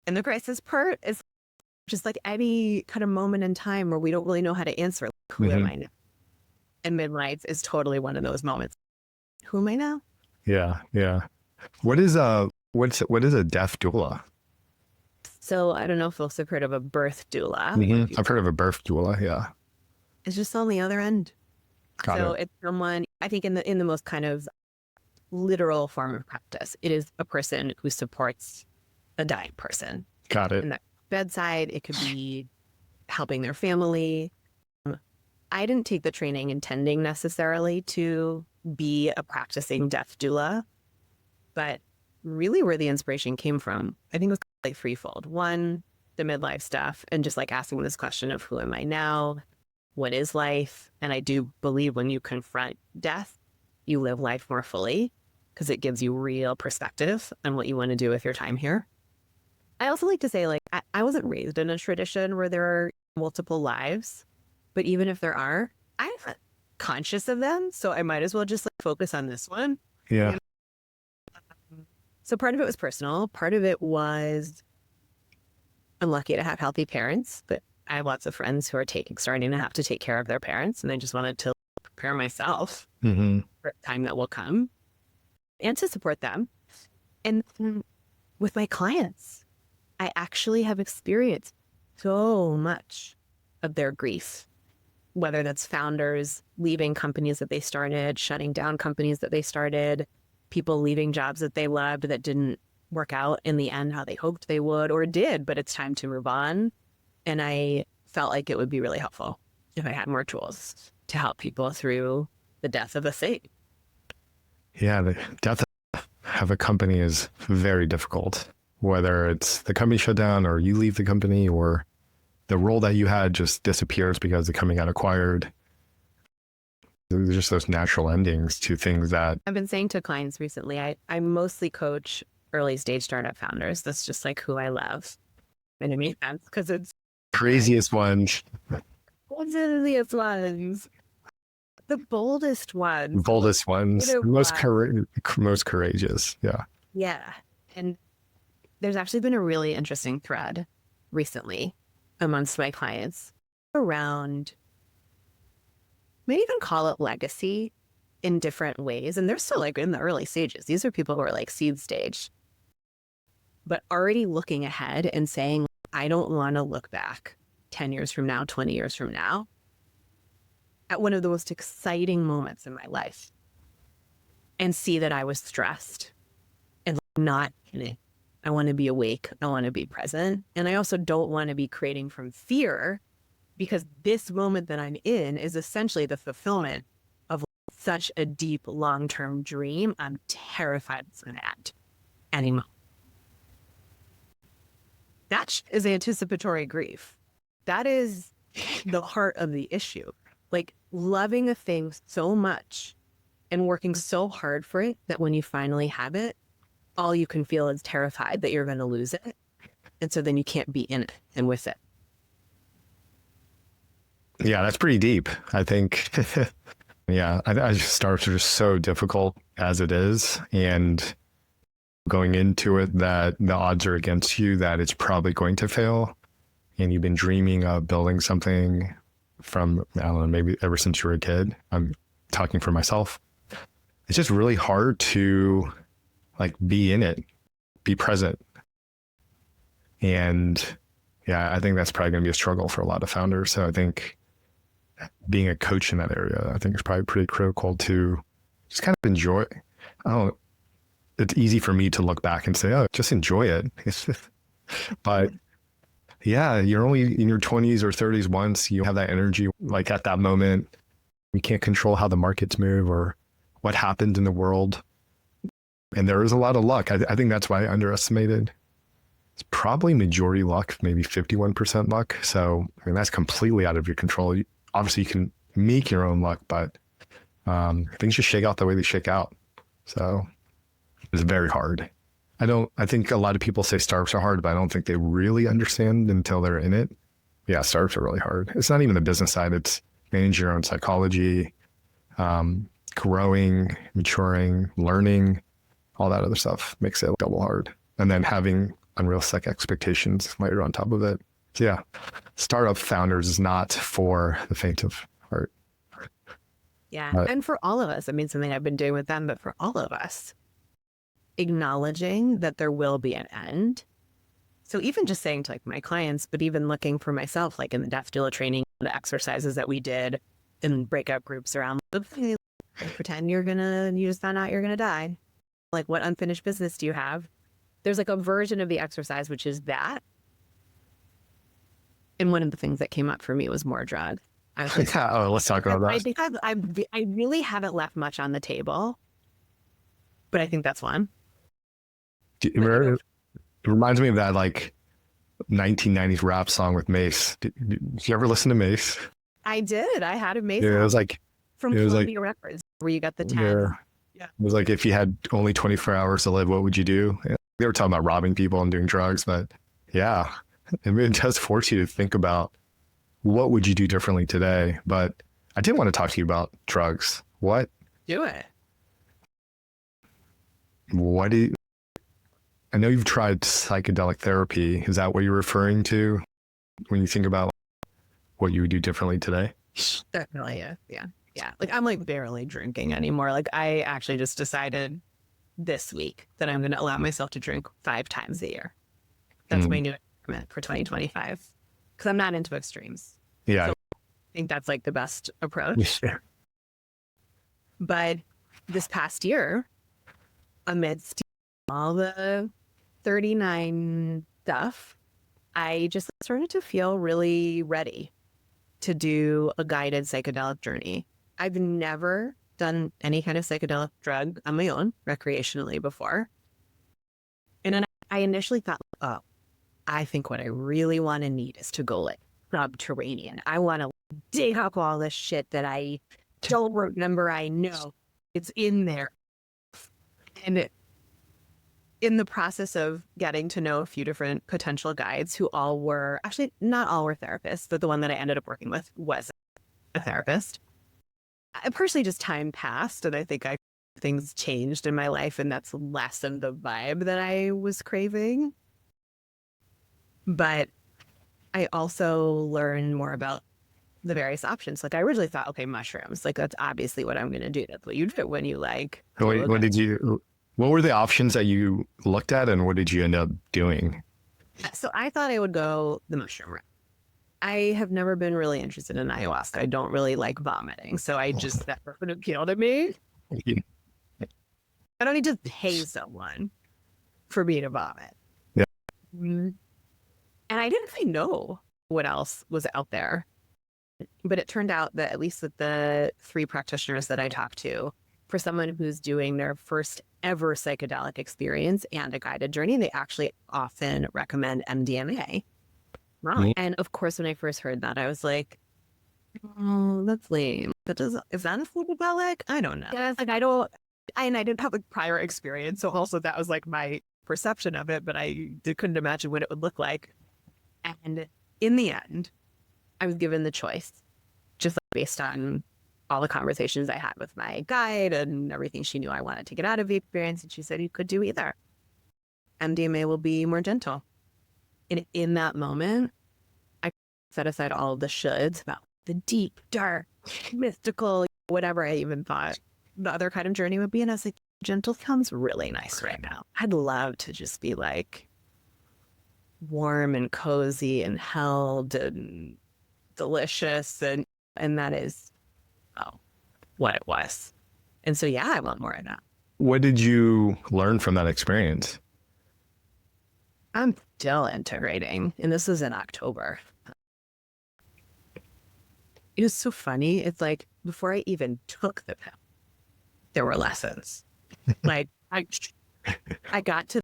And the crisis part is just like any kind of moment in time where we don't really know how to answer, like, who am I now? And midlife is totally one of those moments. Who am I now? Yeah. What what is a death doula? So I don't know if folks have heard of a birth doula. I've heard of a birth doula. Yeah. It's just on the other end. Got So it. it's someone, I think in the most kind of literal form of practice, it is a person who supports a dying person. Got it. And that bedside, it could be helping their family. I didn't take the training intending necessarily to be a practicing death doula, but really where the inspiration came from, I think it was like threefold. One, the midlife stuff, and just like asking this question of who am I now? What is life? And I do believe when you confront death, you live life more fully because it gives you real perspective on what you want to do with your time here. I also like to say, like, I wasn't raised in a tradition where there are multiple lives, but even if there are, I'm not conscious of them. So I might as well just like focus on this one. Yeah. So part of it was personal. Part of it was I'm lucky to have healthy parents, but I have lots of friends who are starting to have to take care of their parents. And I just wanted to prepare myself Mm-hmm. for a time that will come and to support them. And with my clients, I actually have experienced so much of their grief, whether that's founders leaving companies that they started, shutting down companies that they started, people leaving jobs that they loved that didn't work out in the end how they hoped they would or did, but it's time to move on. And I felt like it would be really helpful if I had more tools to help people through the death of a thing. Yeah. The death of a company is very difficult, whether it's the company shut down or you leave the company or the role that you had just disappears because the company got acquired. There's just those natural endings to things that I've been saying to clients recently, I mostly coach early stage startup founders. That's just like who I love. And it makes sense because it's craziest ones, one of the easiest ones, the boldest ones, boldest ones, most courageous. Yeah. Yeah. And there's actually been a really interesting thread recently amongst my clients around, maybe even call it legacy in different ways. And they're still like in the early stages. These are people who are like seed stage, but already looking ahead and saying, I don't want to look back 10 years from now, 20 years from now, at one of the most exciting moments in my life and see that I was stressed and not in it. I want to be awake. I want to be present. And I also don't want to be creating from fear because this moment that I'm in is essentially the fulfillment of such a deep, long-term dream. I'm terrified it's going to end any moment. That is anticipatory grief. That is the heart of the issue. Like loving a thing so much and working so hard for it that when you finally have it, all you can feel is terrified that you're going to lose it. And so then you can't be in it and with it. Yeah, that's pretty deep. I think, yeah, I just startups are just so difficult as it is. And going into it that the odds are against you, that it's probably going to fail. And you've been dreaming of building something from, I don't know, maybe ever since you were a kid. I'm talking for myself. It's just really hard to like be in it, be present. And yeah, I think that's probably going to be a struggle for a lot of founders. So I think being a coach in that area, I think is probably pretty critical to just kind of enjoy. It's easy for me to look back and say, oh, just enjoy it. But yeah, you're only in your 20s or 30s once. You have that energy, like at that moment. You can't control how the markets move or what happens in the world. And there is a lot of luck. I think that's why I underestimated. It's probably majority luck, maybe 51% luck. So I mean, that's completely out of your control. Obviously, you can make your own luck, but things just shake out the way they shake out. So it's very hard. I think a lot of people say startups are hard, but I don't think they really understand until they're in it. Yeah, startups are really hard. It's not even the business side. It's managing your own psychology, growing, maturing, learning, all that other stuff makes it double hard. And then having unrealistic expectations later on top of it. So yeah, startup founders is not for the faint of heart. Yeah. And for all of us, I mean, something I've been doing with them, but for all of us, acknowledging that there will be an end. So even just saying to like my clients, but even looking for myself, like in the death doula training, the exercises that we did in breakout groups around, okay, pretend you just found out you're going to die. Like, what unfinished business do you have? There's like a version of the exercise, which is that. And one of the things that came up for me was more drug. I was like, Oh, let's talk about I that. think I really haven't left much on the table, but I think that's one. It reminds me of that like 1990s rap song with Mace. Did you ever listen to Mace? I did. I had a Mace Yeah, from it was like, Columbia Records where you got the 10. yeah, it was like if you had only 24 hours to live, what would you do? Yeah, they were talking about robbing people and doing drugs, but yeah, it does force you to think about what would you do differently today. But I did want to talk to you about drugs. Do it. What do you, I know you've tried psychedelic therapy. Is that what you're referring to when you think about what you would do differently today? Definitely. Yeah. Yeah. Like I'm like barely drinking anymore. Like I actually just decided this week that I'm going to allow myself to drink 5 times a year. That's my new experiment for 2025 because I'm not into extremes. Yeah. So I think that's like the best approach. Yeah. But this past year, amidst all the 39 stuff, I just started to feel really ready to do a guided psychedelic journey. I've never done any kind of psychedelic drug on my own recreationally before. And then I initially thought, oh, I think what I really want to need is to go like subterranean. I want to dig up all this shit that I don't remember. I know it's in there. And in the process of getting to know a few different potential guides who all were, actually not all were therapists, but the one that I ended up working with was a therapist. I personally just time passed and I think things changed in my life and that's less of the vibe that I was craving. But I also learned more about the various options. Like I originally thought, okay, mushrooms, like that's obviously what I'm going to do. That's what you do when you like. Wait, what were the options that you looked at and what did you end up doing? So I thought I would go the mushroom route. I have never been really interested in ayahuasca. I don't really like vomiting. So that would appeal to me. I don't need to pay someone for me to vomit. Yeah. And I didn't really know what else was out there. But it turned out that at least with the 3 practitioners that I talked to, for someone who's doing their first ever psychedelic experience and a guided journey, they actually often recommend MDMA. Right. And of course, when I first heard that, I was like, oh, that's lame. Is that a psychedelic? I don't know. Yeah, like I didn't have like prior experience. So also that was like my perception of it, but I couldn't imagine what it would look like. And in the end, I was given the choice, just like based on all the conversations I had with my guide and everything she knew I wanted to get out of the experience. And she said, you could do either. MDMA will be more gentle. And in that moment, I set aside all of the shoulds about the deep, dark, mystical, whatever I even thought the other kind of journey would be. And I was like, gentle sounds really nice right now. I'd love to just be like warm and cozy and held and delicious. And that is what it was. And so, yeah, I want more of that. What did you learn from that experience? I'm still integrating. And this was in October. It was so funny. It's like before I even took the pill, there were lessons. Like I got to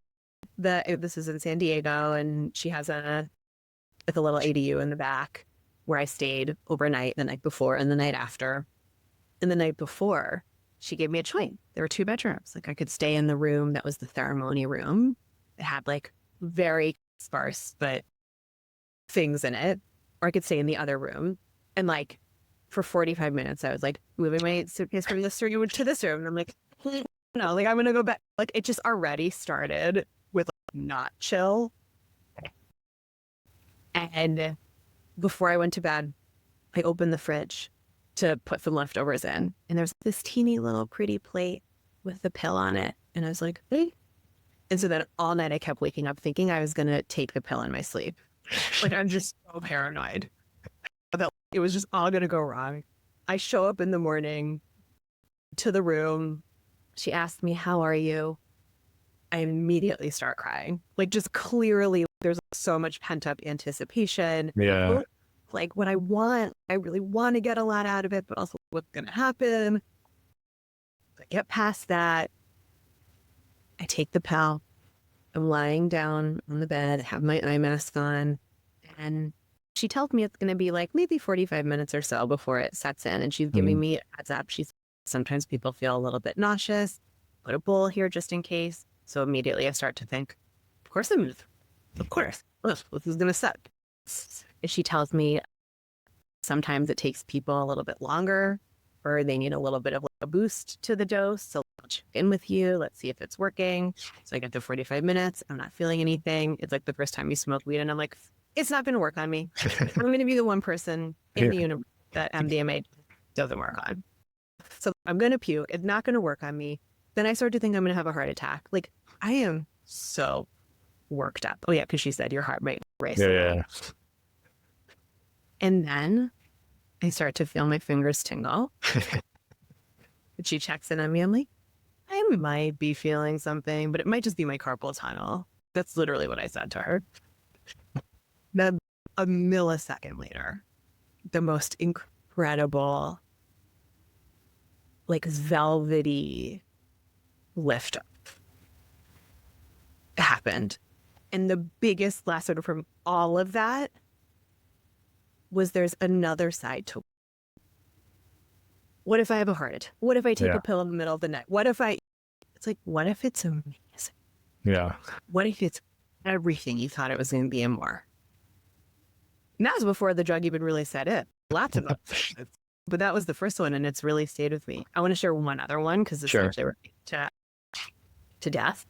this is in San Diego and she has a little ADU in the back where I stayed overnight the night before and the night after. And the night before, she gave me a choice. There were 2 bedrooms. Like I could stay in the room that was the ceremony room. It had like very sparse but things in it. Or I could stay in the other room. And like for 45 minutes, I was like moving my suitcase from this room to this room. And I'm like, no, like I'm going to go back. Like it just already started with like, not chill. And before I went to bed, I opened the fridge to put some leftovers in. And there's this teeny little pretty plate with the pill on it. And I was like, hey, And so then all night I kept waking up thinking I was going to take the pill in my sleep. Like, I'm just so paranoid that it was just all going to go wrong. I show up in the morning to the room. She asked me, "How are you?" I immediately start crying. Like, just clearly there's so much pent up anticipation. Yeah. Like, what I want, I really want to get a lot out of it, but also what's going to happen. I get past that. I take the pill. I'm lying down on the bed, have my eye mask on, and she tells me it's going to be like maybe 45 minutes or so before it sets in. And she's giving me a heads up. Sometimes people feel a little bit nauseous. Put a bowl here just in case. So immediately I start to think, of course of course, this is going to suck. And she tells me sometimes it takes people a little bit longer or they need a little bit of a boost to the dose. So I'll check in with you. Let's see if it's working. So I get to 45 minutes. I'm not feeling anything. It's like the first time you smoke weed. And I'm like, it's not going to work on me. I'm going to be the one person in the universe that MDMA doesn't work on. So I'm going to puke. It's not going to work on me. Then I start to think I'm going to have a heart attack. Like, I am so worked up. Oh yeah, because she said your heart rate race. Yeah. And then I start to feel my fingers tingle. And she checks in on me. I'm like, I might be feeling something, but it might just be my carpal tunnel. That's literally what I said to her. Then a millisecond later, the most incredible, like velvety lift up happened. And the biggest lesson from all of that was there's another side to what if I have a heart attack? What if I take a pill in the middle of the night? What if it's amazing? Yeah. What if it's everything you thought it was going to be and more? And that was before the drug even really set in. Lots of them. But that was the first one, and it's really stayed with me. I want to share one other one because it's actually related to death.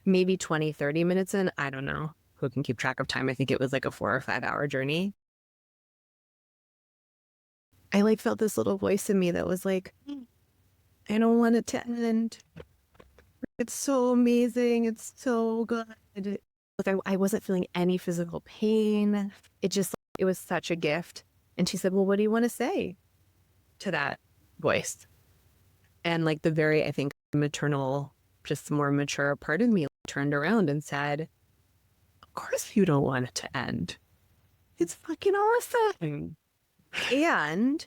Maybe 20, 30 minutes in, I don't know. Who can keep track of time? I think it was like a 4 or 5 hour journey. I like felt this little voice in me that was like, I don't want it to end. It's so amazing. It's so good. Like I wasn't feeling any physical pain. It was such a gift. And she said, well, what do you want to say to that voice? And like the very, I think, maternal, just more mature part of me turned around and said, of course you don't want it to end. It's fucking awesome. And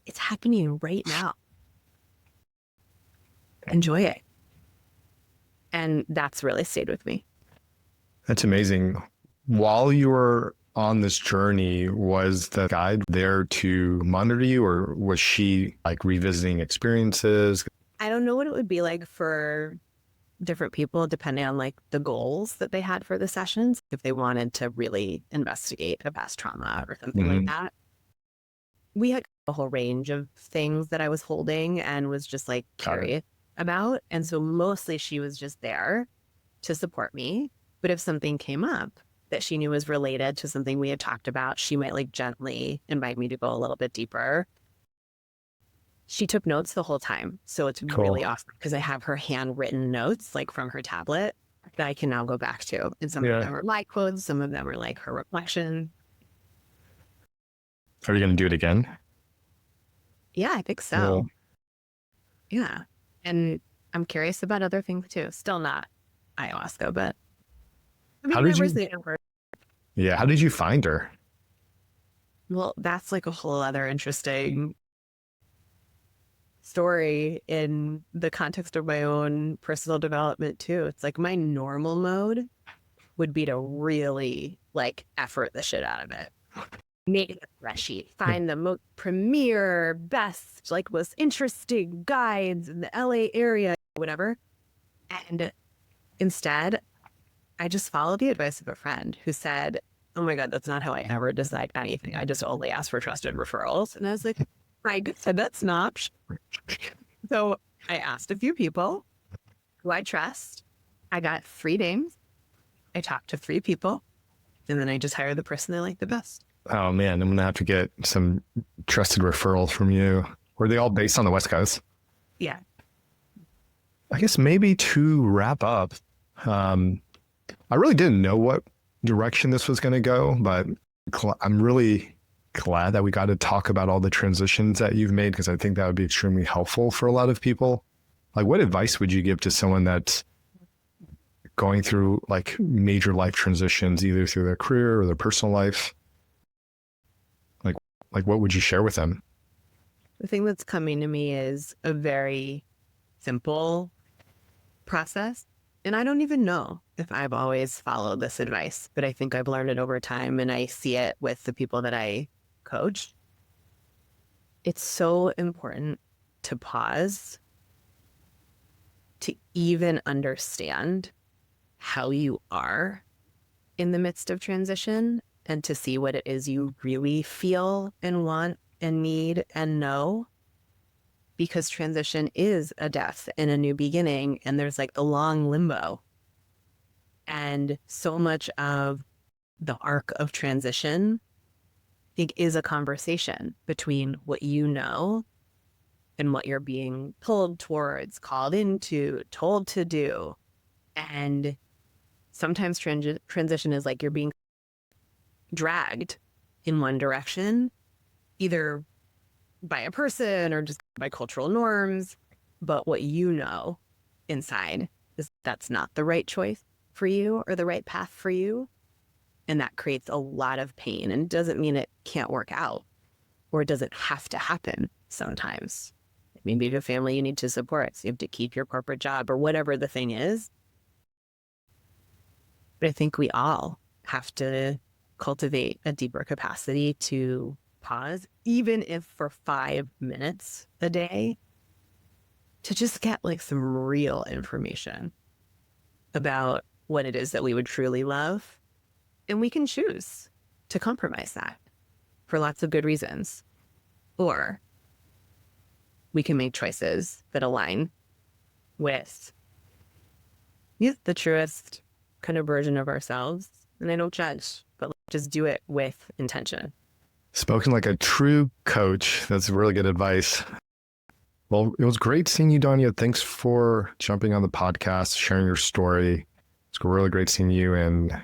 it's happening right now. Enjoy it. And that's really stayed with me. That's amazing. While you were on this journey, was the guide there to monitor you, or was she like revisiting experiences? I don't know what it would be like for different people, depending on like the goals that they had for the sessions. If they wanted to really investigate a past trauma or something like that. We had a whole range of things that I was holding and was just like curious about. And so mostly she was just there to support me. But if something came up that she knew was related to something we had talked about, she might like gently invite me to go a little bit deeper. She took notes the whole time. So it's really awesome because I have her handwritten notes like from her tablet that I can now go back to. And some of them are my quotes. Some of them are like her reflection. Are you going to do it again? Yeah, I think so. Yeah. And I'm curious about other things too. Still not ayahuasca, but I mean, how did you find her? Well, that's like a whole other interesting story in the context of my own personal development too. It's like my normal mode would be to really like effort the shit out of it. Make it a spreadsheet, find the most premier, best, like most interesting guides in the LA area, whatever. And instead, I just followed the advice of a friend who said, oh my God, that's not how I ever decide anything. I just only ask for trusted referrals. And I was like, my God, that's not. So I asked a few people who I trust. I got 3 names. I talked to 3 people. And then I just hired the person I like the best. Oh man, I'm going to have to get some trusted referrals from you. Were they all based on the West Coast? Yeah. I guess maybe to wrap up, I really didn't know what direction this was going to go, but I'm really glad that we got to talk about all the transitions that you've made, because I think that would be extremely helpful for a lot of people. Like, what advice would you give to someone that's going through like major life transitions, either through their career or their personal life? Like what would you share with them? The thing that's coming to me is a very simple process. And I don't even know if I've always followed this advice, but I think I've learned it over time and I see it with the people that I coach. It's so important to pause, to even understand how you are in the midst of transition, and to see what it is you really feel and want and need and know. Because transition is a death and a new beginning, and there's like the long limbo. And so much of the arc of transition, I think, is a conversation between what you know and what you're being pulled towards, called into, told to do. And sometimes transition is like you're being dragged in one direction, either by a person or just by cultural norms. But what you know inside is that's not the right choice for you or the right path for you. And that creates a lot of pain. And it doesn't mean it can't work out, or it doesn't have to happen sometimes. Maybe you have a family you need to support, so you have to keep your corporate job or whatever the thing is. But I think we all have to cultivate a deeper capacity to pause, even if for 5 minutes a day, to just get like some real information about what it is that we would truly love. And we can choose to compromise that for lots of good reasons. Or we can make choices that align with the truest kind of version of ourselves. And I don't judge, but just do it with intention. Spoken like a true coach. That's really good advice. Well, it was great seeing you, Danya. Thanks for jumping on the podcast, sharing your story. It's really great seeing you, and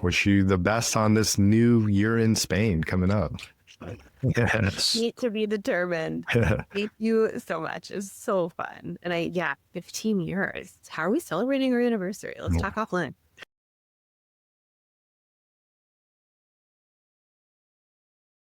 wish you the best on this new year in Spain coming up. Yes. Need to be determined. Thank you so much. It's so fun. And 15 years. How are we celebrating our anniversary? Let's talk offline.